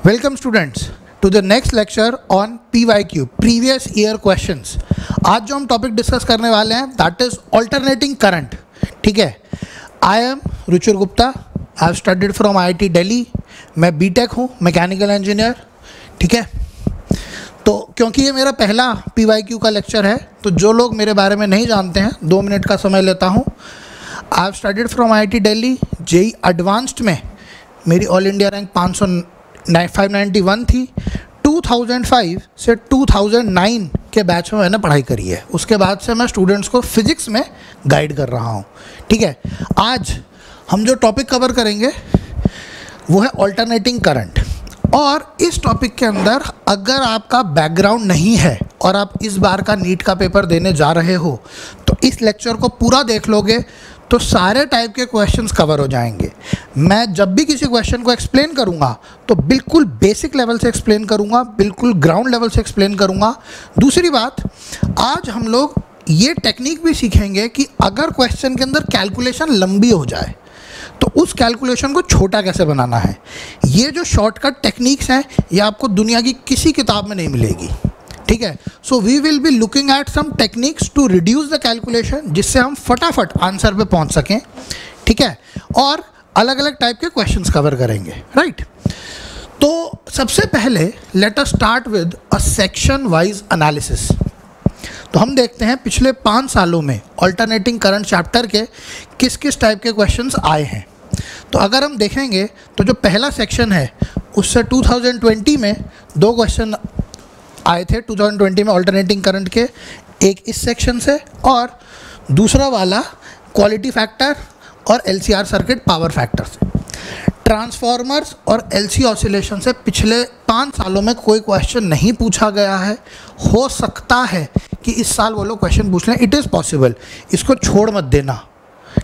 Welcome students to the next lecture on PYQ previous year questions. आज जो हम topic discuss करने वाले हैं दैट इज ऑल्टरनेटिंग करंट। ठीक है, I am Ruchir Gupta, I have studied from IIT Delhi. मैं BTech हूँ, मैकेनिकल इंजीनियर। ठीक है, तो क्योंकि ये मेरा पहला PYQ का लेक्चर है तो जो लोग मेरे बारे में नहीं जानते हैं 2 मिनट का समय लेता हूँ। आई have studied from IIT Delhi. JEE advanced में मेरी ऑल इंडिया रैंक 591 थी। 2005 से 2009 के बैच में मैंने पढ़ाई करी है। उसके बाद से मैं स्टूडेंट्स को फिज़िक्स में गाइड कर रहा हूँ। ठीक है, आज हम जो टॉपिक कवर करेंगे वो है ऑल्टरनेटिंग करंट। और इस टॉपिक के अंदर अगर आपका बैकग्राउंड नहीं है और आप इस बार का नीट का पेपर देने जा रहे हो तो इस लेक्चर को पूरा देख लोगे तो सारे टाइप के क्वेश्चंस कवर हो जाएंगे। मैं जब भी किसी क्वेश्चन को एक्सप्लेन करूंगा तो बिल्कुल बेसिक लेवल से एक्सप्लेन करूंगा, बिल्कुल ग्राउंड लेवल से एक्सप्लेन करूंगा। दूसरी बात, आज हम लोग ये टेक्निक भी सीखेंगे कि अगर क्वेश्चन के अंदर कैलकुलेशन लंबी हो जाए तो उस कैलकुलेशन को छोटा कैसे बनाना है। ये जो शॉर्टकट टेक्निक्स हैं ये आपको दुनिया की किसी किताब में नहीं मिलेगी। ठीक है, so we will be looking at some techniques to reduce the calculation, जिससे हम फटाफट आंसर पे पहुंच सकें। ठीक है, और अलग अलग टाइप के क्वेश्चंस कवर करेंगे। राइट, तो सबसे पहले let us start with a section wise analysis. तो हम देखते हैं पिछले 5 सालों में ऑल्टरनेटिंग करंट चैप्टर के किस किस टाइप के क्वेश्चंस आए हैं। तो अगर हम देखेंगे तो जो पहला सेक्शन है उससे 2020 में 2 क्वेश्चन आए थे। 2020 में ऑल्टरनेटिंग करंट के, एक इस सेक्शन से और दूसरा वाला क्वालिटी फैक्टर और LCR सर्किट पावर फैक्टर से। ट्रांसफॉर्मर्स और LC ऑसिलेशन से पिछले 5 सालों में कोई क्वेश्चन नहीं पूछा गया है। हो सकता है कि इस साल वो लोग क्वेश्चन पूछ लें, इट इज़ पॉसिबल, इसको छोड़ मत देना।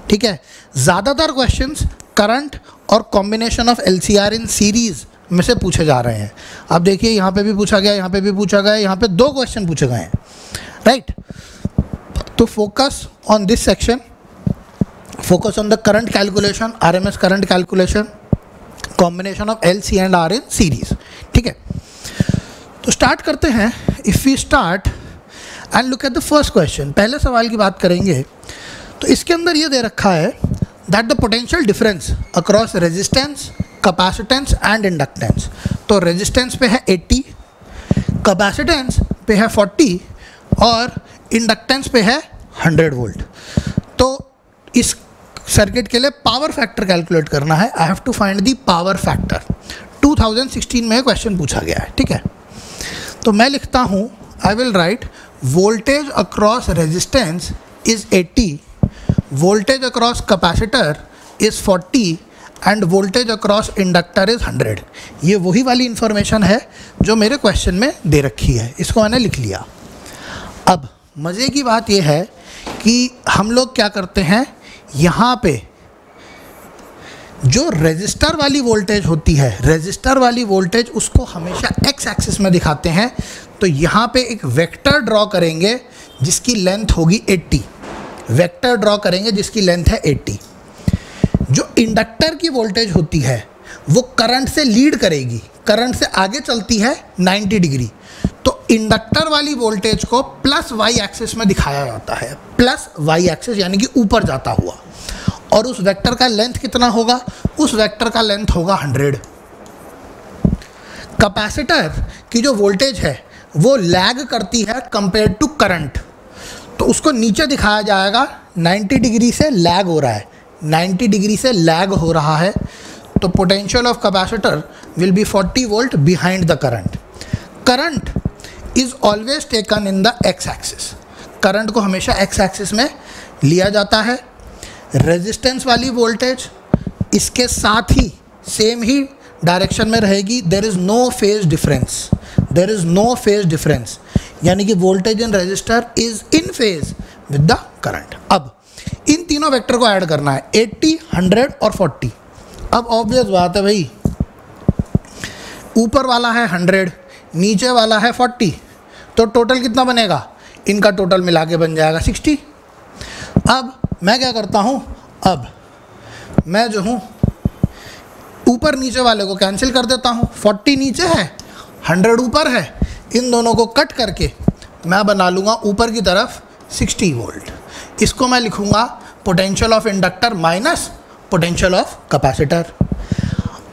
ठीक है, ज़्यादातर क्वेश्चंस करंट और combination of LCR in series में से पूछे जा रहे हैं। आप देखिए यहाँ पे भी पूछा गया, यहाँ पे भी पूछा गया, यहाँ पे 2 क्वेश्चन पूछे गए हैं। राइट, तो focus on this section, focus on the current calculation, RMS current calculation, combination of LC and R in series. ठीक है, तो स्टार्ट करते हैं। If we start and look at the first question, पहले सवाल की बात करेंगे तो इसके अंदर ये दे रखा है that the potential difference across resistance, capacitance and inductance. तो रेजिस्टेंस पे है 80, कैपेसिटेंस पे है 40 और इंडक्टेंस पे है 100 वोल्ट। तो इस सर्किट के लिए पावर फैक्टर कैलकुलेट करना है। I have to find the power factor. 2016 में क्वेश्चन पूछा गया है। ठीक है, तो मैं लिखता हूँ, I will write voltage across resistance is 80, voltage across capacitor is 40 end voltage across inductor is 100। ये वही वाली इंफॉर्मेशन है जो मेरे क्वेश्चन में दे रखी है, इसको मैंने लिख लिया। अब मज़े की बात यह है कि हम लोग क्या करते हैं, यहाँ पे जो रेजिस्टर वाली वोल्टेज होती है, रेजिस्टर वाली वोल्टेज उसको हमेशा x एक्सिस में दिखाते हैं। तो यहाँ पे एक वेक्टर ड्रॉ करेंगे जिसकी लेंथ होगी 80, वेक्टर ड्रॉ करेंगे जिसकी लेंथ है 80। जो इंडक्टर की वोल्टेज होती है वो करंट से लीड करेगी, करंट से आगे चलती है 90 डिग्री। तो इंडक्टर वाली वोल्टेज को प्लस y एक्सिस में दिखाया जाता है, प्लस y एक्सिस यानी कि ऊपर जाता हुआ। और उस वेक्टर का लेंथ कितना होगा, उस वेक्टर का लेंथ होगा 100। कैपेसिटर की जो वोल्टेज है वो लैग करती है कंपेयर टू करंट, तो उसको नीचे दिखाया जाएगा, 90 डिग्री से लैग हो रहा है, 90 डिग्री से लैग हो रहा है। तो potential of capacitor will be 40 volt behind the current. Current is always taken in the x axis, current को हमेशा x एक्सिस में लिया जाता है। रेजिस्टेंस वाली वोल्टेज इसके साथ ही सेम ही डायरेक्शन में रहेगी। There is no phase difference, there is no phase difference, यानी कि voltage in resistor is in phase with the current. अब इन तीनों वेक्टर को ऐड करना है, 80, 100 और 40। अब ऑब्वियस बात है भाई, ऊपर वाला है 100, नीचे वाला है 40, तो टोटल कितना बनेगा, इनका टोटल मिला के बन जाएगा 60। अब मैं क्या करता हूँ, अब मैं जो हूँ ऊपर नीचे वाले को कैंसिल कर देता हूँ, 40 नीचे है 100 ऊपर है, इन दोनों को कट करके मैं बना लूँगा ऊपर की तरफ 60 वोल्ट। इसको मैं लिखूँगा potential of inductor minus potential of capacitor.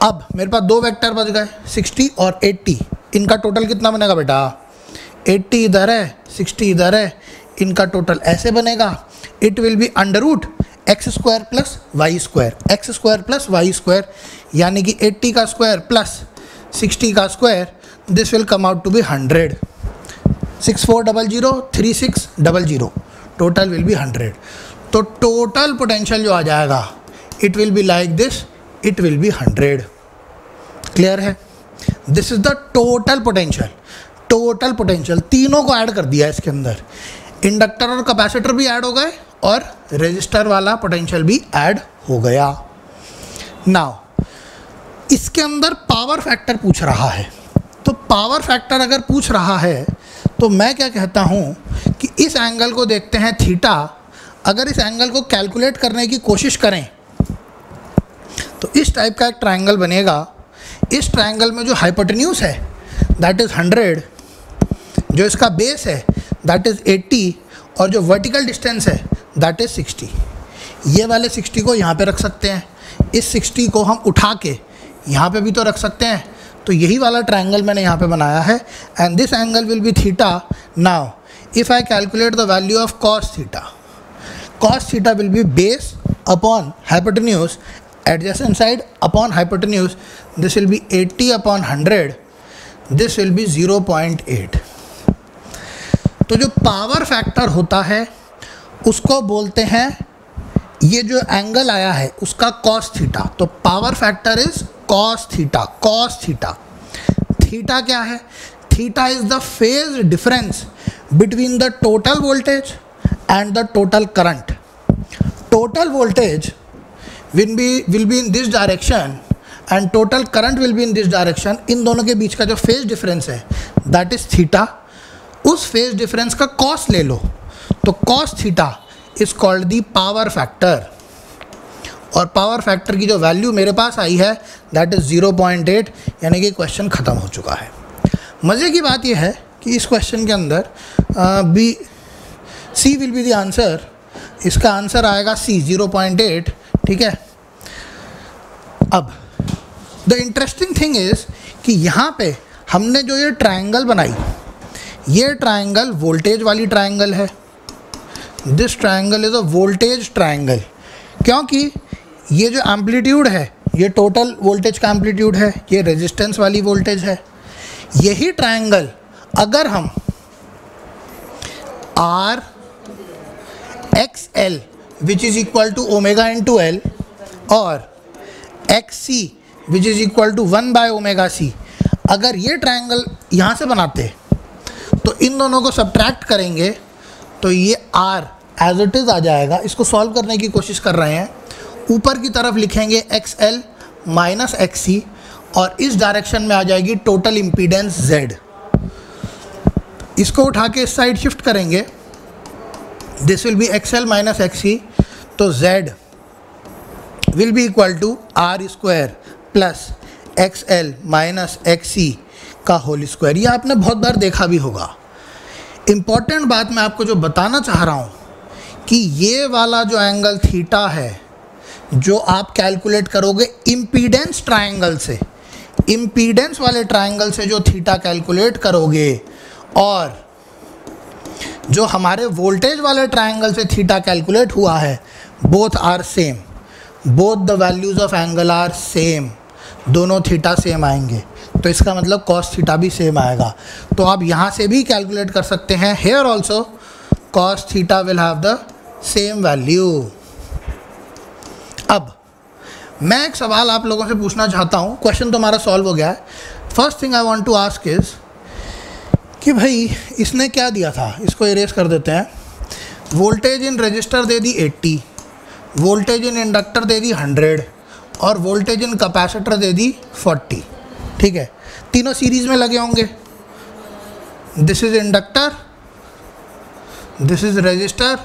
अब मेरे पास दो वेक्टर बच गए 60 और 80, इनका टोटल कितना बनेगा बेटा, 80 इधर है 60 इधर है, इनका टोटल ऐसे बनेगा, it will be under root X square plus Y square, X square plus Y square, यानी कि 80 का स्क्वायर प्लस 60 का square, this will come out to be 100। 6400 3600, total will be 100। तो टोटल पोटेंशियल जो आ जाएगा it will be like this, it will be 100। Clear है? This is the total potential. Total potential तीनों को ऐड कर दिया इसके अंदर, इंडक्टर और कैपेसिटर भी ऐड हो गए और रेजिस्टर वाला पोटेंशियल भी ऐड हो गया। नाउ इसके अंदर पावर फैक्टर पूछ रहा है, तो पावर फैक्टर अगर पूछ रहा है तो मैं क्या कहता हूँ कि इस एंगल को देखते हैं थीटा, अगर इस एंगल को कैलकुलेट करने की कोशिश करें तो इस टाइप का एक ट्रायंगल बनेगा। इस ट्रायंगल में जो हाइपोटेन्यूज है दैट इज़ 100, जो इसका बेस है दैट इज़ 80 और जो वर्टिकल डिस्टेंस है दैट इज़ 60। ये वाले 60 को यहाँ पे रख सकते हैं, इस 60 को हम उठा के यहाँ पे भी तो रख सकते हैं, तो यही वाला ट्रायंगल मैंने यहाँ पे बनाया है। And this angle will be theta. Now if I calculate the value of cos theta will be base upon hypotenuse adjacent side upon hypotenuse, this will be 80 upon 100, this will be 0.8। तो जो power factor होता है उसको बोलते हैं, ये जो angle आया है उसका cos थीटा, तो power factor is cos theta. Theta क्या है? Theta is the phase difference between the total voltage and the total current. Total voltage will be in this direction and total current will be in this direction। इन दोनों के बीच का जो phase difference है that is theta, उस phase difference का cos ले लो, तो cos theta is called the power factor. और पावर फैक्टर की जो वैल्यू मेरे पास आई है that is 0.8, यानी कि क्वेश्चन ख़त्म हो चुका है। मज़े की बात यह है कि इस क्वेश्चन के अंदर सी विल बी द आंसर, इसका आंसर आएगा सी 0.8। ठीक है। अब द इंटरेस्टिंग थिंग इज कि यहाँ पे हमने जो ये ट्रायंगल बनाई, ये ट्रायंगल वोल्टेज वाली ट्रायंगल है। This triangle is a voltage triangle, क्योंकि ये जो एम्पलीट्यूड है ये टोटल वोल्टेज का एम्पलीट्यूड है, ये रेजिस्टेंस वाली वोल्टेज है। यही ट्रायंगल अगर हम R X L which is equal to omega into L और X C which is equal to 1/ωc, अगर ये ट्रायंगल यहाँ से बनाते तो इन दोनों को सब्ट्रैक्ट करेंगे तो ये आर एज इट इज़ आ जाएगा। इसको सॉल्व करने की कोशिश कर रहे हैं, ऊपर की तरफ लिखेंगे XL माइनस XC और इस डायरेक्शन में आ जाएगी टोटल इम्पीडेंस Z। इसको उठा के इस साइड शिफ्ट करेंगे, this will be XL minus XC, तो Z will be equal to R square plus XL minus XC का होल स्क्वायर। ये आपने बहुत बार देखा भी होगा। इम्पॉर्टेंट बात मैं आपको जो बताना चाह रहा हूँ कि ये वाला जो एंगल थीटा है जो आप कैलकुलेट करोगे इम्पीडेंस ट्रायंगल से, इम्पीडेंस वाले ट्रायंगल से जो थीटा कैलकुलेट करोगे और जो हमारे वोल्टेज वाले ट्रायंगल से थीटा कैलकुलेट हुआ है, both are same, both the values of angle are same, दोनों थीटा सेम आएंगे, तो इसका मतलब कॉस थीटा भी सेम आएगा। तो आप यहाँ से भी कैलकुलेट कर सकते हैं, here also cos theta will have the same value. अब मैं एक सवाल आप लोगों से पूछना चाहता हूँ, क्वेश्चन तो हमारा सॉल्व हो गया है। First thing I want to ask is कि भाई इसने क्या दिया था, इसको इरेज कर देते हैं। वोल्टेज इन रजिस्टर दे दी 80, वोल्टेज इन इंडक्टर दे दी 100 और वोल्टेज इन कैपेसिटर दे दी 40। ठीक है, तीनों सीरीज़ में लगे होंगे। This is inductor, this is register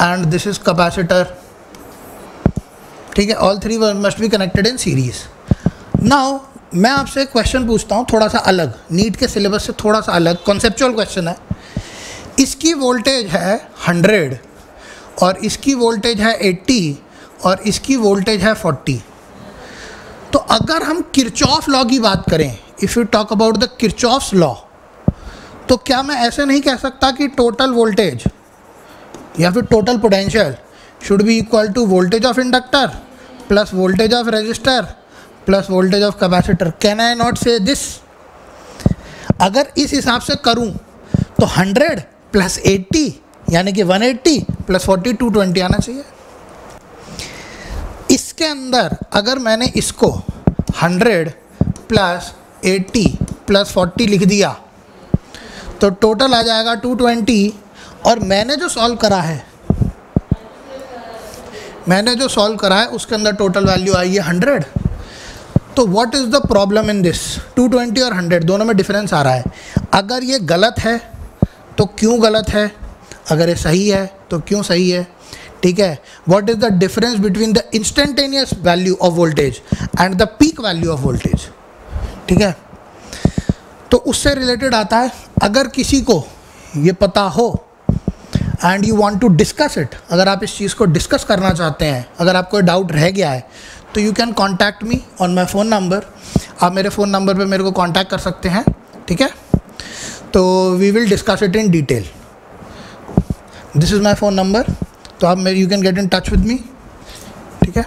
and this is capacitor. ठीक है, all three must be connected in series. Now मैं आपसे एक क्वेश्चन पूछता हूँ थोड़ा सा अलग, नीट के सिलेबस से थोड़ा सा अलग, कॉन्सेप्चुअल क्वेश्चन है। इसकी वोल्टेज है 100 और इसकी वोल्टेज है 80 और इसकी वोल्टेज है 40। तो अगर हम किरचॉफ लॉ की बात करें, if you talk about the Kirchhoff's law, तो क्या मैं ऐसे नहीं कह सकता कि टोटल वोल्टेज या फिर total potential should be equal to voltage of inductor plus voltage of resistor plus voltage of capacitor? Can I not say this? अगर इस हिसाब से करूं तो 100 प्लस 80 यानी कि 180 प्लस 40 220 आना चाहिए। इसके अंदर अगर मैंने इसको 100 प्लस 80 प्लस 40 लिख दिया तो टोटल आ जाएगा 220। और मैंने जो सॉल्व करा है उसके अंदर टोटल वैल्यू आई है 100। तो what is the problem in this? 220 और 100 दोनों में डिफरेंस आ रहा है। अगर ये गलत है तो क्यों गलत है, अगर ये सही है तो क्यों सही है, ठीक है। What is the difference between the instantaneous value of voltage and the peak value of voltage, ठीक है। तो उससे रिलेटेड आता है, अगर किसी को ये पता हो and you want to discuss it, अगर आप इस चीज़ को डिस्कस करना चाहते हैं, अगर आपको डाउट रह गया है तो you can contact me on my phone number. आप मेरे फ़ोन नंबर पे मेरे को कॉन्टैक्ट कर सकते हैं, ठीक है। तो we will discuss it in detail. This is my phone number, तो आप you can get in touch with me, ठीक है।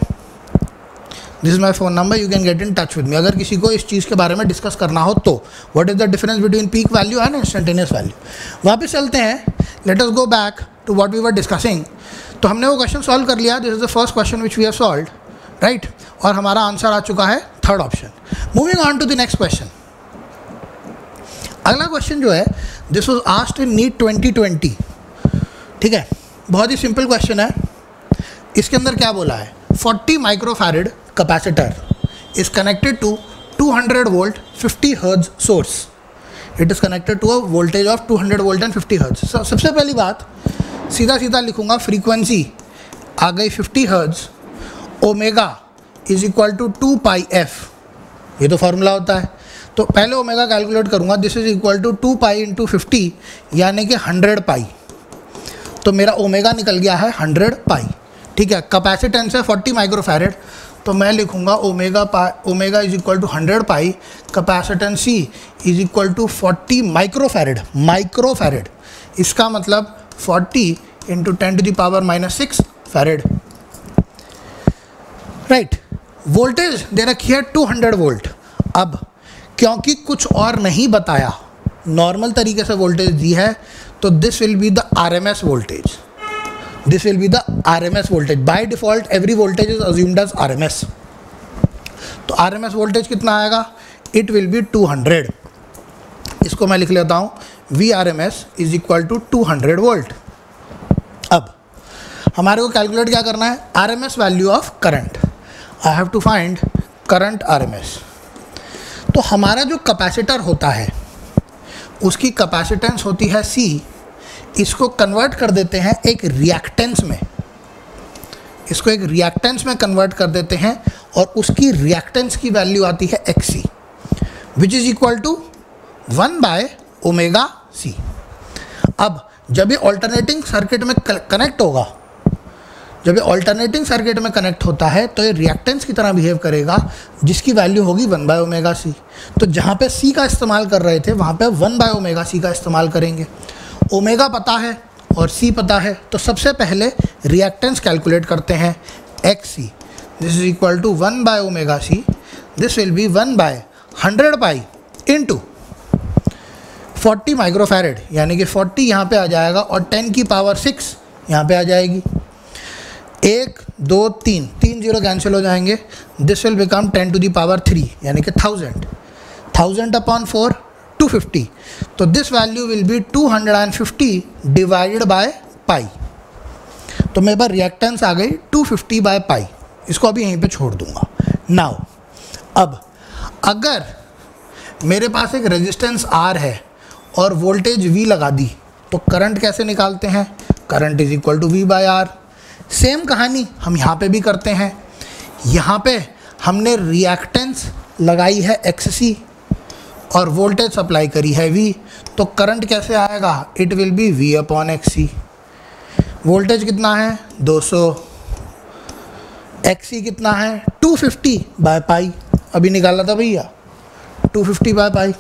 This is my phone number, you can get in touch with me. अगर किसी को इस चीज़ के बारे में डिस्कस करना हो तो what is the difference between peak value and instantaneous value. वापस चलते हैं, let us go back to what we were discussing. तो हमने वो क्वेश्चन सॉल्व कर लिया, this is the first question which we have solved, right. और हमारा आंसर आ चुका है third option. Moving on to the next question. अगला क्वेश्चन जो है, this was asked in NEET 2020, ठीक है। बहुत ही सिंपल क्वेश्चन है। इसके अंदर क्या बोला है, 40 microfarad capacitor is connected to 200 volt 50 hertz source. It is connected to a voltage of 200 volt and 50 hertz. सबसे पहली बात, सीधा लिखूंगा, फ्रीक्वेंसी आ गई 50 hertz, omega is equal to 2 pi F, ये तो फार्मूला होता है। तो पहले ओमेगा कैलकुलेट करूंगा, this is equal to 2 pi into 50 यानी कि 100 पाई। तो मेरा ओमेगा निकल गया है 100 पाई, ठीक है। कैपेसिटेंस है 40 माइक्रोफैरड, तो मैं लिखूंगा omega is equal to 100 pi, capacitance C is equal to 40 microfarad. इसका मतलब 40 इंटू 10⁻⁻6 फैरड, राइट। वोल्टेज दे रखी है 200 वोल्ट। अब क्योंकि कुछ और नहीं बताया, नॉर्मल तरीके से वोल्टेज दी है, तो this will be the RMS voltage. This will be the RMS voltage. By default every voltage is assumed as RMS. तो आरएमएस वोल्टेज कितना आएगा, इट विल बी 200। इसको मैं लिख लेता हूँ, V R M S is equal to 200 volt. अब हमारे को कैलकुलेट क्या करना है, R M S value of current. I have to find current R M S. तो हमारा जो कैपेसिटर होता है उसकी कैपेसिटेंस होती है C, इसको कन्वर्ट कर देते हैं एक रिएक्टेंस में, इसको एक रिएक्टेंस में कन्वर्ट कर देते हैं और उसकी रिएक्टेंस की वैल्यू आती है XC which is equal to 1/ωc। अब जब ये ऑल्टरनेटिंग सर्किट में कनेक्ट होगा, जब ये ऑल्टरनेटिंग सर्किट में कनेक्ट होता है तो ये रिएक्टेंस की तरह बिहेव करेगा जिसकी वैल्यू होगी 1/ωc। तो जहाँ पे C का इस्तेमाल कर रहे थे वहाँ पे 1/ωc का इस्तेमाल करेंगे। ओमेगा पता है और C पता है, तो सबसे पहले रिएक्टेंस कैलकुलेट करते हैं XC। This is equal to 1/ωc, this will be 1/100 pi into 40 microfarad, यानी कि 40 यहाँ पे आ जाएगा और 10⁻6 यहाँ पे आ जाएगी। 1 2 3 3 0 कैंसिल हो जाएंगे। दिस विल बिकम 10⁻3 यानी कि 1000 अपॉन 4 250। तो this value will be 250 divided by pi. तो मेरे पास रिएक्टेंस आ गई 250 बाय पाई। इसको अभी यहीं पे छोड़ दूंगा। नाउ अब अगर मेरे पास एक रेजिस्टेंस R है और वोल्टेज V लगा दी तो करंट कैसे निकालते हैं, current is equal to V/R। Same कहानी हम यहाँ पे भी करते हैं। यहाँ पे हमने रिएक्टेंस लगाई है XC और वोल्टेज सप्लाई करी है V, तो करंट कैसे आएगा? It will B V upon XC। Voltage कितना है? 200, XC कितना है? 250 बाय पाई, अभी निकाला था भैया, 250 बाय पाई,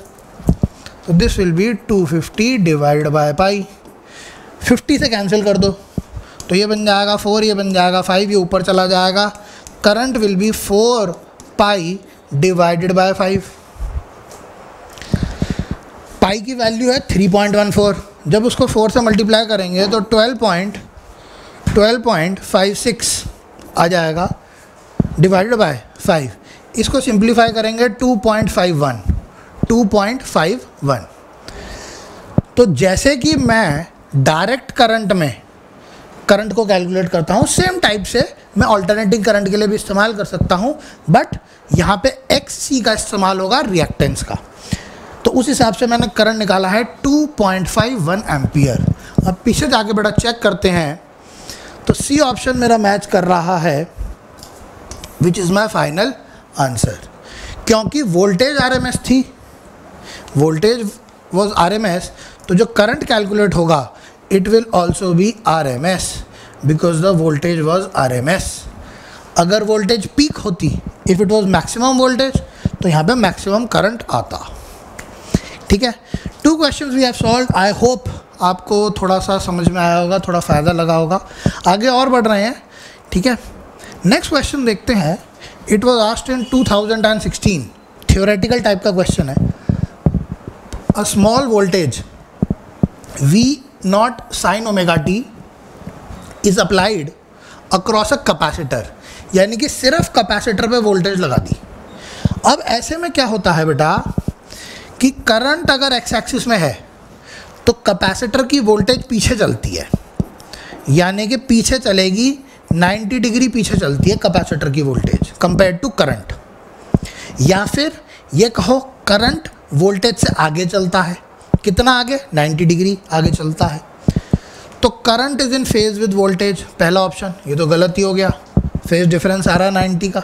तो this will B 250 divide by pi. 50 से कैंसिल कर दो तो ये बन जाएगा 4, ये बन जाएगा 5, ये ऊपर चला जाएगा। Current will be 4 pi divided by 5। पाई की वैल्यू है 3.14, जब उसको 4 से मल्टीप्लाई करेंगे तो 12.56 आ जाएगा डिवाइडेड बाय 5। इसको सिंप्लीफाई करेंगे 2.51। तो जैसे कि मैं डायरेक्ट करंट में करंट को कैलकुलेट करता हूँ, सेम टाइप से मैं ऑल्टरनेटिंग करंट के लिए भी इस्तेमाल कर सकता हूँ, बट यहाँ पे XC का इस्तेमाल होगा रिएक्टेंस का। तो उस हिसाब से मैंने करंट निकाला है 2.51 एम्पियर। अब पीछे जाके बेटा चेक करते हैं, तो C ऑप्शन मेरा मैच कर रहा है, which is my final answer. क्योंकि वोल्टेज RMS थी, वोल्टेज वॉज RMS, तो जो करंट कैलकुलेट होगा it will also be RMS because the voltage was RMS। अगर वोल्टेज पीक होती, if it was maximum voltage, तो यहाँ पे मैक्सिमम करंट आता। ठीक है, 2 questions we have solved. I hope आपको थोड़ा सा समझ में आया होगा, थोड़ा फ़ायदा लगा होगा। आगे और बढ़ रहे हैं, ठीक है। नेक्स्ट क्वेश्चन देखते हैं। It was asked in 2016, theoretical type का क्वेश्चन है। A small voltage V0 sin omega t is applied across a capacitor, यानी कि सिर्फ कैपेसिटर पे वोल्टेज लगा दी। अब ऐसे में क्या होता है बेटा कि करंट अगर एक्स एक्सिस में है तो कैपेसिटर की वोल्टेज पीछे चलती है, यानी कि पीछे चलेगी, 90 डिग्री पीछे चलती है कैपेसिटर की वोल्टेज कंपेयर टू करंट। या फिर ये कहो करंट वोल्टेज से आगे चलता है, कितना आगे? 90 डिग्री आगे चलता है। तो current is in phase with voltage, पहला ऑप्शन। ये तो गलत ही हो गया, फेज डिफरेंस आ रहा है 90 का।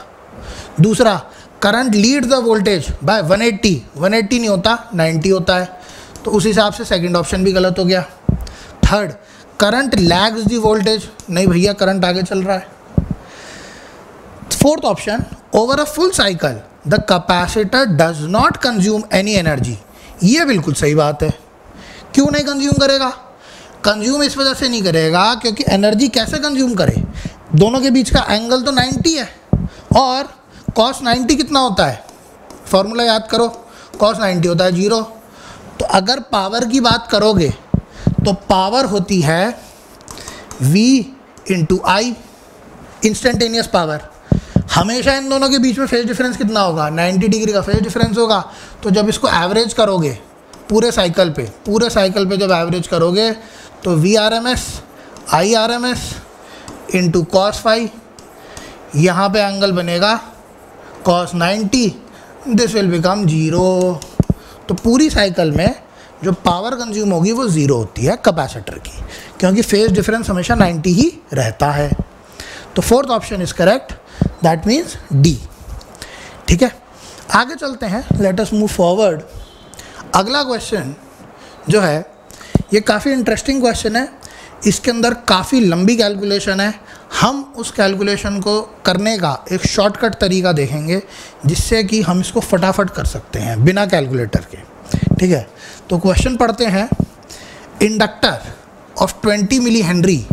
दूसरा, current lead the voltage bye 180, 180 नहीं होता, 90 होता है, तो उस हिसाब से सेकंड ऑप्शन भी गलत हो गया। Third, current lags the voltage, नहीं भैया करंट आगे चल रहा है। Fourth option, over a full cycle the capacitor does not consume any energy, ये बिल्कुल सही बात है। क्यों नहीं कंज्यूम करेगा? कंज्यूम इस वजह से नहीं करेगा क्योंकि एनर्जी कैसे कंज्यूम करे, दोनों के बीच का एंगल तो 90 है, और cos 90 कितना होता है? फॉर्मूला याद करो, cos 90 होता है 0। तो अगर पावर की बात करोगे तो पावर होती है V इंटू आई, इंस्टेंटेनियस पावर। हमेशा इन दोनों के बीच में फेज डिफरेंस कितना होगा? 90 डिग्री का फेज डिफरेंस होगा। तो जब इसको एवरेज करोगे पूरे साइकिल पे जब एवरेज करोगे तो V RMS I RMS into cos phi, यहाँ पे एंगल बनेगा cos 90, दिस विल बिकम 0। तो पूरी साइकिल में जो पावर कंज्यूम होगी वो 0 होती है कैपेसिटर की, क्योंकि फेज डिफरेंस हमेशा 90 ही रहता है। तो fourth option is correct, that means D. ठीक है, आगे चलते हैं, लेट अस मूव फॉरवर्ड। अगला क्वेश्चन जो है ये काफ़ी इंटरेस्टिंग क्वेश्चन है, इसके अंदर काफ़ी लंबी कैलकुलेशन है। हम उस कैलकुलेशन को करने का एक शॉर्टकट तरीका देखेंगे जिससे कि हम इसको फटाफट कर सकते हैं बिना कैलकुलेटर के। ठीक है, तो क्वेश्चन पढ़ते हैं। Inductor of 20 milli henry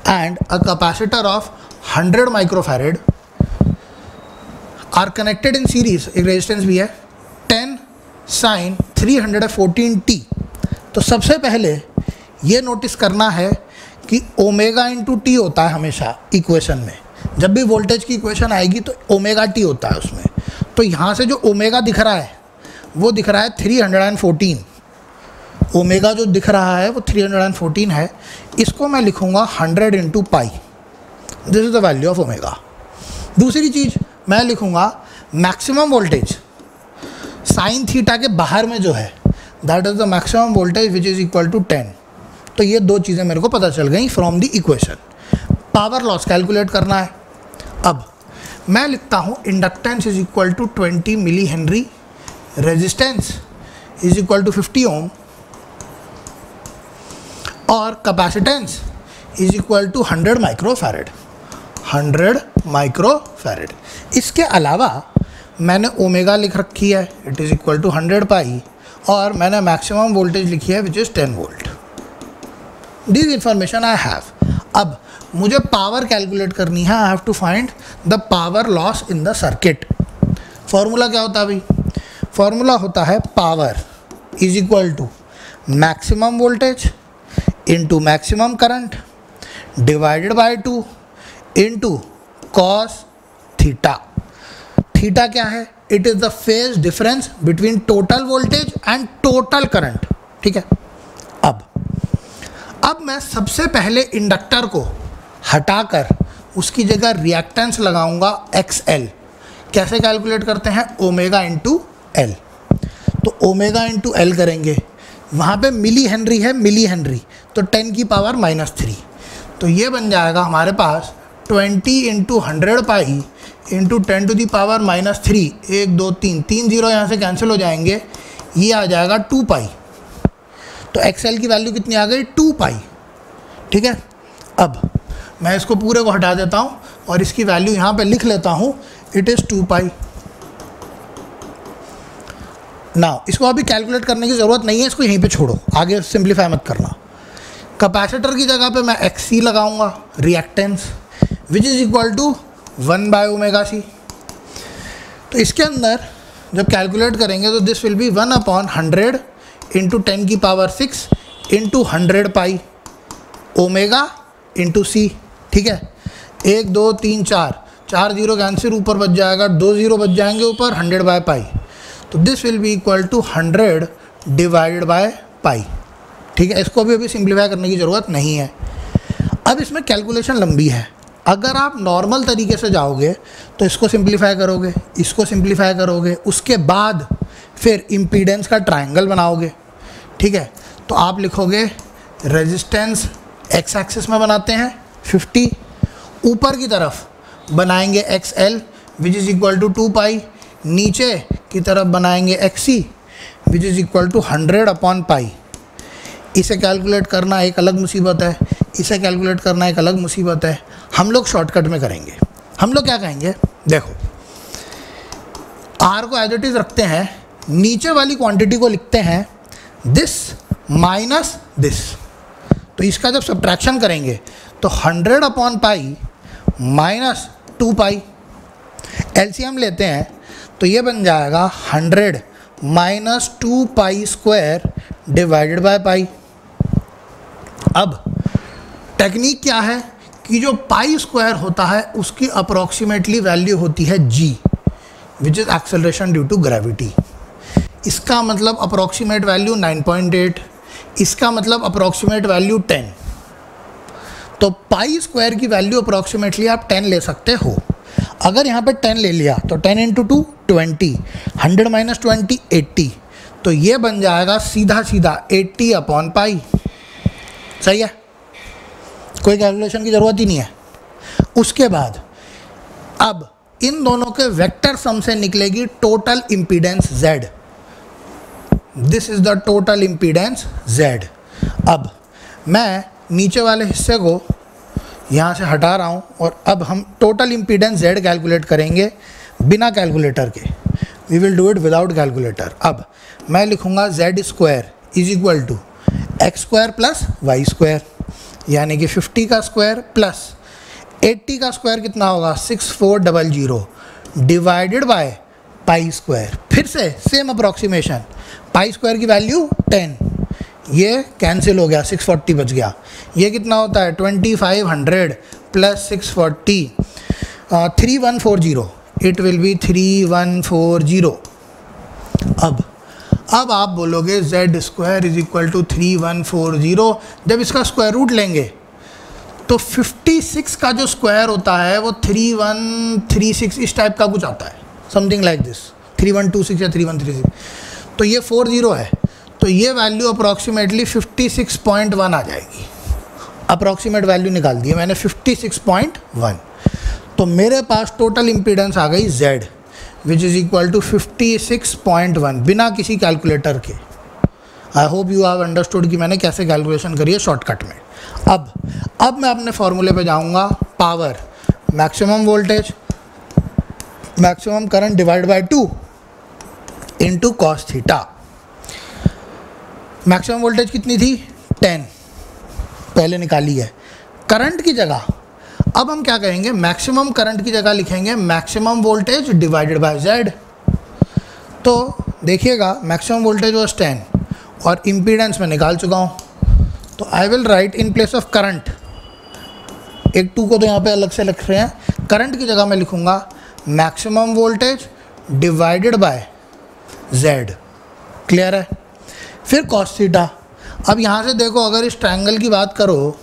and a capacitor of 100 microfarad are connected in series, एक रेजिस्टेंस भी है, 10 sin 314t। तो सबसे पहले ये नोटिस करना है कि ओमेगा इंटू टी होता है हमेशा इक्वेशन में। जब भी वोल्टेज की इक्वेशन आएगी तो ओमेगा टी होता है उसमें। तो यहाँ से जो ओमेगा दिख रहा है वो दिख रहा है 314। ओमेगा जो दिख रहा है वो 314 है। इसको मैं लिखूँगा 100 into pi, this is the value of omega. दूसरी चीज़ मैं लिखूँगा मैक्सिमम वोल्टेज साइन थीटा के बाहर में जो है, that is the maximum voltage which is equal to 10। तो ये दो चीज़ें मेरे को पता चल गई from the equation. Power loss calculate करना है। अब मैं लिखता हूँ inductance is equal to 20 milli henry, resistance is equal to 50 ohm और capacitance is equal to 100 microfarad. 100 microfarad. इसके अलावा मैंने ओमेगा लिख रखी है, it is equal to 100 pi, और मैंने मैक्सिमम वोल्टेज लिखी है which is 10 volt. This information I have. अब मुझे पावर कैलकुलेट करनी है। I have to find the power loss in the circuit. Formula क्या होता है भाई? फॉर्मूला होता है power is equal to maximum voltage into maximum current divided by 2 into cos theta. Theta क्या है? It is the phase difference between total voltage and total current. ठीक है। अब मैं सबसे पहले इंडक्टर को हटाकर उसकी जगह रिएक्टेंस लगाऊंगा XL। कैसे कैलकुलेट करते हैं? Omega into L. तो ओमेगा इंटू एल करेंगे, वहाँ पे मिली हेनरी है, मिली हेनरी, तो 10 की पावर -3। तो ये बन जाएगा हमारे पास 20 into 100 pi into 10 to the power -3। 1 2 3 3 zero यहाँ से कैंसिल हो जाएंगे, ये आ जाएगा 2 पाई। तो XL की वैल्यू कितनी आ गई? 2 पाई। ठीक है। अब मैं इसको पूरे को हटा देता हूँ और इसकी वैल्यू यहाँ पे लिख लेता हूँ, इट इज़ 2 पाई। नाउ इसको अभी कैलकुलेट करने की ज़रूरत नहीं है, इसको यहीं पे छोड़ो, आगे सिंप्लीफाई मत करना। कैपेसिटर की जगह पे मैं XC लगाऊंगा, reactance, which is equal to 1 by omega C. तो इसके अंदर जब कैलकुलेट करेंगे तो दिस विल बी 1/100 इंटू 10 की power 6 into 100 pi omega into C. ठीक है। 1 2 3 4 जीरो कैंसिल, ऊपर बच जाएगा 2 जीरो बच जाएंगे ऊपर, 100 बाय पाई। तो this will be equal to 100 divided by pi. ठीक है। इसको भी अभी सिंप्लीफाई करने की ज़रूरत नहीं है। अब इसमें कैलकुलेशन लंबी है। अगर आप नॉर्मल तरीके से जाओगे तो इसको सिंप्लीफाई करोगे, इसको सिंप्लीफाई करोगे, उसके बाद फिर इम्पीडेंस का ट्रायंगल बनाओगे। ठीक है। तो आप लिखोगे रेजिस्टेंस एक्स एक्सिस में बनाते हैं 50, ऊपर की तरफ बनाएंगे XL which is equal to 2 pi, नीचे की तरफ बनाएंगे XC which is equal to 100/पाई। इसे कैलकुलेट करना एक अलग मुसीबत है, इसे कैलकुलेट करना एक अलग मुसीबत है। हम लोग शॉर्टकट में करेंगे। हम लोग क्या कहेंगे? देखो, R को एज इट इज़ रखते हैं, नीचे वाली क्वांटिटी को लिखते हैं दिस माइनस दिस। तो इसका जब सब्ट्रैक्शन करेंगे तो 100/पाई माइनस 2 पाई, LCM लेते हैं तो ये बन जाएगा 100 minus 2 pi square divided by पाई। अब टेक्निक क्या है कि जो पाई स्क्वायर होता है उसकी अप्रॉक्सीमेटली वैल्यू होती है g, which is acceleration due to gravity. इसका मतलब अप्रॉक्सीमेट वैल्यू 9.8, इसका मतलब अप्रॉक्सीमेट वैल्यू 10। तो पाई स्क्वायर की वैल्यू अप्रॉक्सीमेटली आप 10 ले सकते हो। अगर यहाँ पे 10 ले लिया तो 10 इंटू 2 20, 100 माइनस 20 80, तो ये बन जाएगा सीधा सीधा 80/पाई। सही है, कोई कैलकुलेशन की ज़रूरत ही नहीं है। उसके बाद अब इन दोनों के वेक्टर सम से निकलेगी total impedance Z। This is the total impedance Z। अब मैं नीचे वाले हिस्से को यहाँ से हटा रहा हूँ और अब हम टोटल इम्पीडेंस Z कैलकुलेट करेंगे बिना कैलकुलेटर के। We will do it without calculator. अब मैं लिखूँगा Z square is equal to X square plus Y square, यानी कि 50 का स्क्वायर प्लस 80 का स्क्वायर कितना होगा 6400 डिवाइडेड बाय पाई स्क्वायर। फिर से सेम अप्रॉक्सीमेशन, पाई स्क्वायर की वैल्यू 10, ये कैंसिल हो गया, 640 बच गया। ये कितना होता है 2500 प्लस 640, 3140, इट विल बी 3140। अब आप बोलोगे Z square is equal to 3140। जब इसका स्क्वायर रूट लेंगे तो 56 का जो स्क्वायर होता है वो 3136 इस टाइप का कुछ आता है, समथिंग लाइक दिस, 3126 या 3136। तो ये 40 है, तो ये वैल्यू अप्रॉक्सीमेटली 56.1 आ जाएगी। अप्रॉक्सीमेट वैल्यू निकाल दी है मैंने 56.1। तो मेरे पास टोटल इम्पीडेंस आ गई Z which is equal to 56.1 बिना किसी कैलकुलेटर के। I hope you have understood कि मैंने कैसे कैलकुलेशन करी है शॉर्टकट में। अब मैं अपने फॉर्मूले पे जाऊंगा, power maximum voltage maximum current divide by 2 into cos theta. Maximum voltage कितनी थी 10, पहले निकाली है। करंट की जगह अब हम क्या करेंगे, मैक्सिमम करंट की जगह लिखेंगे maximum voltage divided by Z। तो देखिएगा मैक्सिमम वोल्टेज वाज 10 और इम्पीडेंस मैं निकाल चुका हूँ। तो I will write in place of current, एक 2 को तो यहाँ पे अलग से लिख रहे हैं, करंट की जगह मैं लिखूँगा maximum voltage divided by Z। Clear है। फिर कॉस थीटा। अब यहाँ से देखो, अगर इस ट्रायंगल की बात करो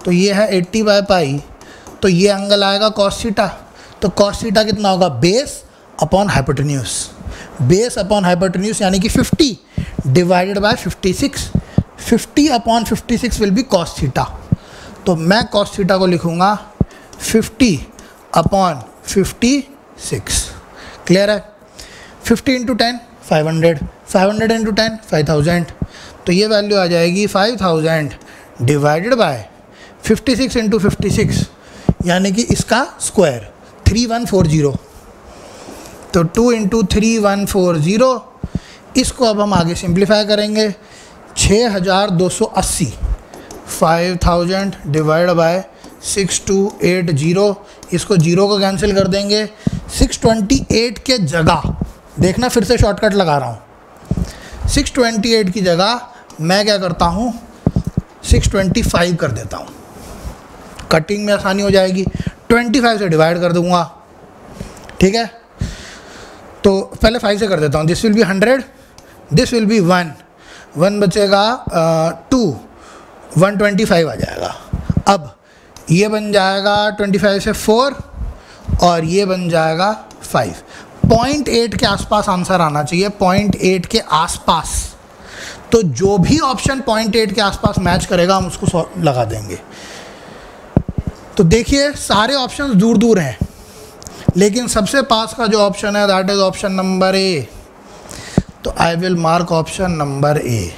तो ये है 80 बाय पाई, तो ये एंगल आएगा कॉस थीटा। तो कॉस थीटा कितना होगा, base upon hypotenuse, base upon hypotenuse यानी कि 50 divided by 56। 50 upon 56 will be cos theta. तो मैं कॉस थीटा को लिखूँगा 50 अपॉन 56। क्लियर है। 50 इंटू 10 500, 500 इंटू 10 5000। तो ये वैल्यू आ जाएगी 5000 डिवाइडेड बाय 56 इंटू 56 यानी कि इसका स्क्वायर 3140। तो 2 इंटू 3140, इसको अब हम आगे सिंप्लीफाई करेंगे 6280। 5000 डिवाइड बाय 6280, इसको जीरो को कैंसिल कर देंगे। 628 के जगह देखना, फिर से शॉर्टकट लगा रहा हूँ, 628 की जगह मैं क्या करता हूँ 625 कर देता हूँ, कटिंग में आसानी हो जाएगी। 25 से डिवाइड कर दूँगा, ठीक है। तो पहले 5 से कर देता हूँ, this will be 100, this will B 1 बचेगा 2, 125 आ जाएगा। अब ये बन जाएगा 25 से 4 और ये बन जाएगा 5। 0.8 के आसपास आंसर आना चाहिए, 0.8 के आसपास। तो जो भी ऑप्शन 0.8 के आसपास मैच करेगा हम उसको लगा देंगे। तो देखिए सारे ऑप्शंस दूर दूर हैं, लेकिन सबसे पास का जो ऑप्शन है that is option number A. तो I will mark option number A.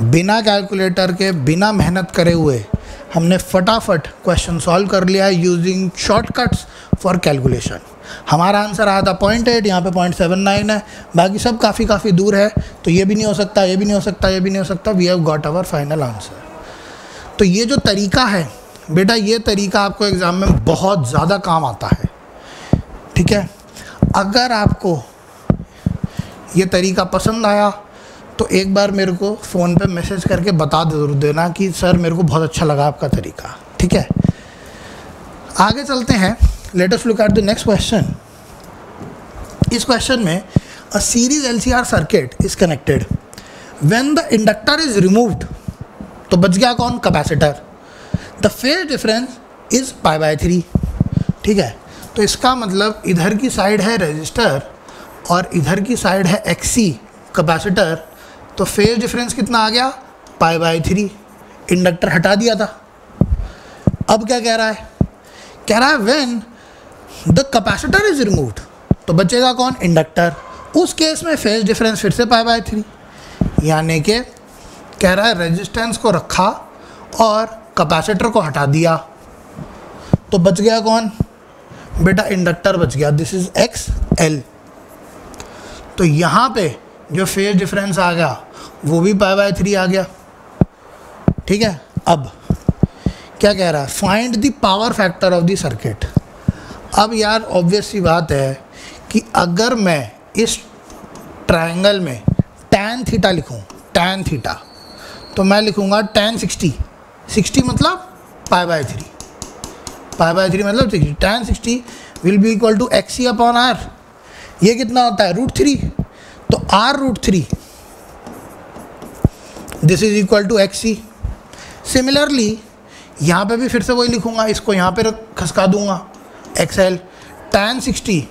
बिना कैलकुलेटर के, बिना मेहनत करे हुए हमने फटाफट क्वेश्चन सॉल्व कर लिया है यूजिंग शॉर्टकट्स फॉर कैलकुलेशन। हमारा आंसर आया था 0.8, यहाँ पे 0.79 है, बाकी सब काफ़ी दूर है। तो ये भी नहीं हो सकता, ये भी नहीं हो सकता, ये भी नहीं हो सकता। We have got our final answer. तो ये जो तरीका है बेटा, ये तरीका आपको एग्ज़ाम में बहुत ज़्यादा काम आता है, ठीक है। अगर आपको ये तरीका पसंद आया तो एक बार मेरे को फ़ोन पे मैसेज करके बता ज़रूर देना कि सर मेरे को बहुत अच्छा लगा आपका तरीका, ठीक है। आगे चलते हैं, let us look at the next question. इस क्वेश्चन में a series LCR circuit is connected when the inductor is removed. तो बच गया कौन, capacitor. The phase difference is π/3, ठीक है। तो इसका मतलब इधर की साइड है रेजिस्टर और इधर की साइड है XC कैपेसिटर। तो फेज डिफरेंस कितना आ गया, π/3। इंडक्टर हटा दिया था। अब क्या कह रहा है, कह रहा है when the capacitor is removed. तो बचेगा कौन, इंडक्टर। उस केस में फेज डिफरेंस फिर से π/3, यानी कि कह रहा है रेजिस्टेंस को रखा और कैपेसिटर को हटा दिया। तो बच गया कौन बेटा, इंडक्टर बच गया। This is XL। तो यहाँ पे जो फेज डिफरेंस आ गया वो भी π/3 आ गया, ठीक है। अब क्या कह रहा है, find the power factor of the circuit. अब यार ऑब्वियस सी बात है कि अगर मैं इस ट्रायंगल में tan थीटा लिखूं, tan थीटा, तो मैं लिखूंगा tan 60। 60 मतलब π/3, π/3 मतलब 60। tan 60 will be equal to XC upon R। ये कितना होता है, √3। तो R√3 this is equal to XC। Similarly यहाँ पे भी फिर से वही लिखूँगा, इसको यहाँ पे खसका दूंगा XL। tan 60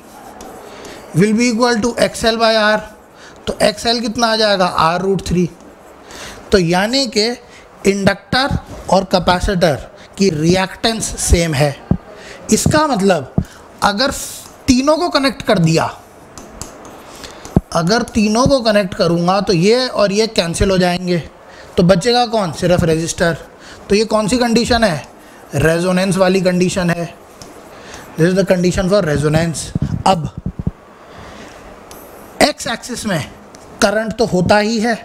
will be equal to XL/R। तो XL कितना आ जाएगा, R√3। तो यानी कि इंडक्टर और कैपेसिटर की रिएक्टेंस सेम है। इसका मतलब अगर तीनों को कनेक्ट कर दिया, अगर तीनों को कनेक्ट करूँगा तो ये और ये कैंसिल हो जाएंगे, तो बचेगा कौन? सिर्फ रेजिस्टर। तो ये कौन सी कंडीशन है? रेजोनेंस वाली कंडीशन है। This is the condition for resonance. अब एक्स एक्सिस में करंट तो होता ही है,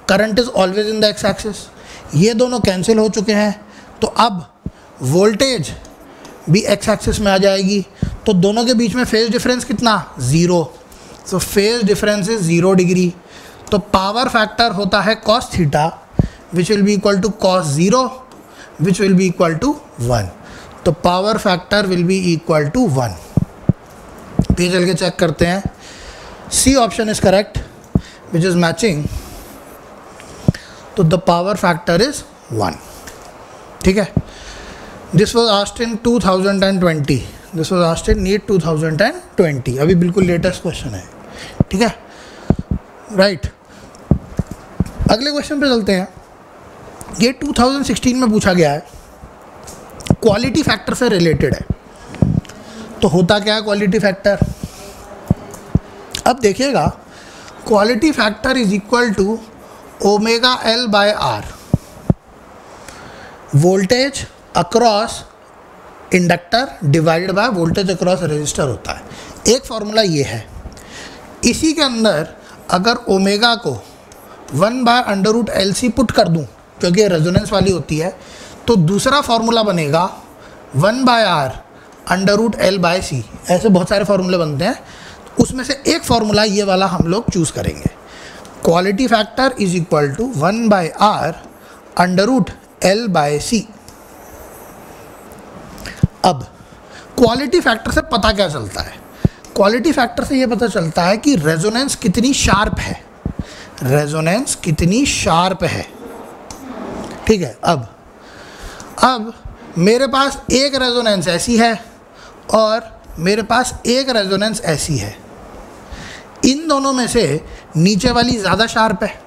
current is always in the x axis. ये दोनों कैंसिल हो चुके हैं, तो अब वोल्टेज भी एक्स एक्सिस में आ जाएगी। तो दोनों के बीच में फेज डिफरेंस कितना? 0। So phase difference is 0 degree. तो पावर फैक्टर होता है cos थीटा, which will be equal to cos 0, which will be equal to 1। तो power factor will be equal to 1। पे चल के चेक करते हैं। C option is correct, which is matching. तो द पावर फैक्टर इज 1। ठीक है। This was asked in 2020, this was asked in NEET 2020। अभी बिल्कुल लेटेस्ट क्वेश्चन है। ठीक है, राइट। अगले क्वेश्चन पे चलते हैं। ये 2016 में पूछा गया है, क्वालिटी फैक्टर से रिलेटेड है। तो होता क्या है क्वालिटी फैक्टर? अब देखिएगा, quality factor is equal to omega L by R, voltage across inductor divided by voltage across resistor होता है। एक फॉर्मूला ये है। इसी के अंदर अगर ओमेगा को 1/√LC पुट कर दूं, क्योंकि ये रेजोनेंस वाली होती है, तो दूसरा फॉर्मूला बनेगा 1/R√L/C। ऐसे बहुत सारे फॉर्मूले बनते हैं, उसमें से एक फॉर्मूला ये वाला हम लोग चूज़ करेंगे। Quality factor is equal to 1/R√L/C। अब क्वालिटी फैक्टर से पता क्या चलता है? क्वालिटी फैक्टर से ये पता चलता है कि रेजोनेंस कितनी शार्प है, रेजोनेंस कितनी शार्प है। ठीक है। अब मेरे पास एक रेजोनेंस ऐसी है और मेरे पास एक रेजोनेंस ऐसी है। इन दोनों में से नीचे वाली ज़्यादा शार्प है,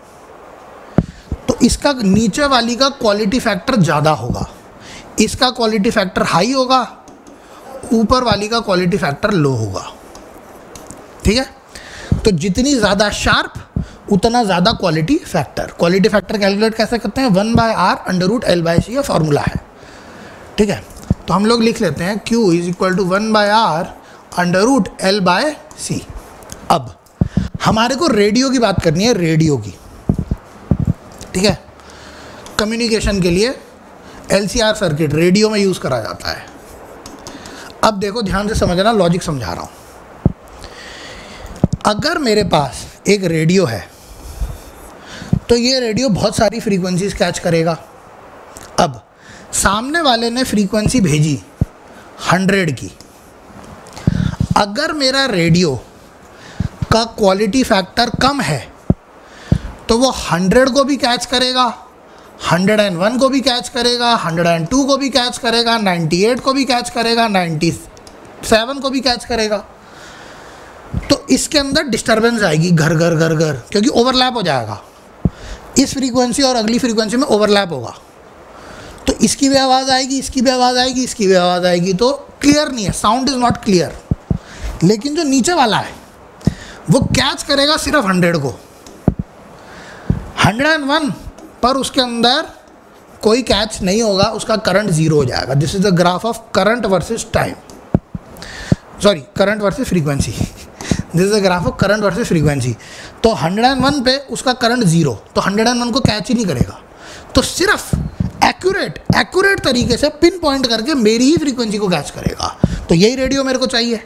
तो इसका नीचे वाली का क्वालिटी फैक्टर ज़्यादा होगा, इसका क्वालिटी फैक्टर हाई होगा, ऊपर वाली का क्वालिटी फैक्टर लो होगा। ठीक है। तो जितनी ज़्यादा शार्प उतना ज़्यादा quality factor. Quality factor calculate कैसे करते हैं? 1/R√L/C ये फॉर्मूला है। ठीक है। तो हम लोग लिख लेते हैं Q is equal to 1/R√L/C। अब हमारे को रेडियो की बात करनी है, रेडियो की। ठीक है। कम्युनिकेशन के लिए LCR सर्किट रेडियो में यूज़ करा जाता है। अब देखो ध्यान से समझना, लॉजिक समझा रहा हूँ। अगर मेरे पास एक रेडियो है तो ये रेडियो बहुत सारी फ्रीक्वेंसीज कैच करेगा। अब सामने वाले ने फ्रीक्वेंसी भेजी 100 की। अगर मेरा रेडियो का क्वालिटी फैक्टर कम है तो वो 100 को भी कैच करेगा, 101 को भी कैच करेगा, 102 को भी कैच करेगा, 98 को भी कैच करेगा, 97 को भी कैच करेगा। तो इसके अंदर डिस्टरबेंस आएगी, घर घर घर घर, क्योंकि ओवरलैप हो जाएगा। इस फ्रीक्वेंसी और अगली फ्रीक्वेंसी में ओवरलैप होगा, तो इसकी भी आवाज़ आएगी, इसकी भी आवाज़ आएगी, इसकी भी आवाज़ आएगी। तो क्लियर नहीं है, साउंड इज़ नॉट क्लियर। लेकिन जो नीचे वाला है वो कैच करेगा सिर्फ 100 को, 101 पर उसके अंदर कोई कैच नहीं होगा, उसका करंट 0 हो जाएगा। This is the graph of current versus time, sorry current versus frequency. This is the graph of current versus frequency. तो 101 पे उसका करंट 0, तो 101 को कैच ही नहीं करेगा। तो सिर्फ एक्यूरेट तरीके से पिन पॉइंट करके मेरी ही फ्रीक्वेंसी को कैच करेगा। तो यही रेडियो मेरे को चाहिए।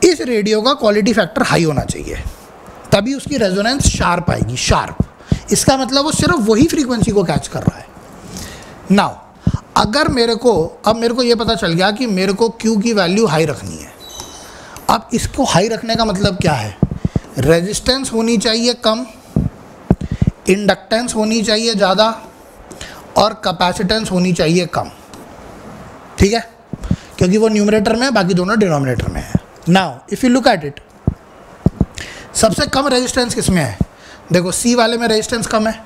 इस रेडियो का क्वालिटी फैक्टर हाई होना चाहिए, तभी उसकी रेजोनेंस शार्प आएगी, शार्प। इसका मतलब वो सिर्फ वही फ्रीक्वेंसी को कैच कर रहा है। नाउ अगर मेरे को ये पता चल गया कि मेरे को Q की वैल्यू हाई रखनी है। अब इसको हाई रखने का मतलब क्या है? रेजिस्टेंस होनी चाहिए कम, इंडक्टेंस होनी चाहिए ज़्यादा, और कैपेसिटेंस होनी चाहिए कम। ठीक है, क्योंकि वो न्यूमरेटर में है, बाकी दोनों डिनोमिनेटर में है। Now if you look at it, सबसे कम रेजिस्टेंस किस में है? देखो C वाले में रेजिस्टेंस कम है।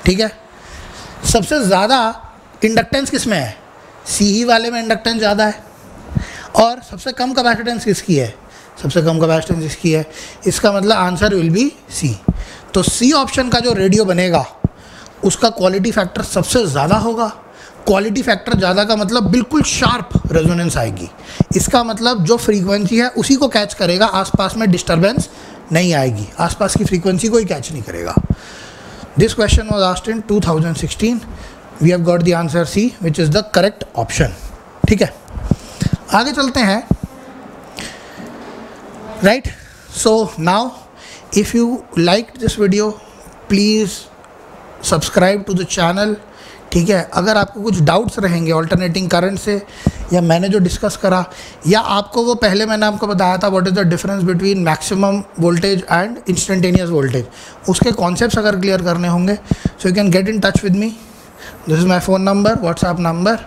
ठीक है। सबसे ज़्यादा इंडक्टेंस किस में है? C ही वाले में इंडक्टेंस ज़्यादा है। और सबसे कम कैपेसिटेंस किसकी है, सबसे कम कैपेसिटेंस इसकी है, इसका मतलब आंसर विल बी सी। तो सी ऑप्शन का जो रेडियो बनेगा उसका क्वालिटी फैक्टर सबसे ज़्यादा होगा। क्वालिटी फैक्टर ज़्यादा का मतलब बिल्कुल शार्प रेजोनेंस आएगी, इसका मतलब जो फ्रीक्वेंसी है उसी को कैच करेगा, आसपास में डिस्टर्बेंस नहीं आएगी, आसपास की फ्रीक्वेंसी को ही कैच नहीं करेगा। This question was asked in 2016, we have got the answer C which is the correct option. ठीक है, आगे चलते हैं। Right, so now if you like this video please subscribe to the channel. ठीक है, अगर आपको कुछ डाउट्स रहेंगे ऑल्टरनेटिंग करंट से या मैंने जो डिस्कस करा, या आपको वो पहले मैंने आपको बताया था what is the difference between maximum voltage and instantaneous voltage, उसके कॉन्सेप्ट्स अगर क्लियर करने होंगे so you can get in touch with me. This is my phone number, WhatsApp number.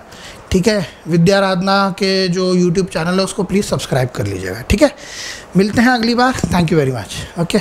ठीक है, विद्याराधना के जो यूट्यूब चैनल है उसको प्लीज़ सब्सक्राइब कर लीजिएगा। ठीक है, मिलते हैं अगली बार। Thank you very much. Okay.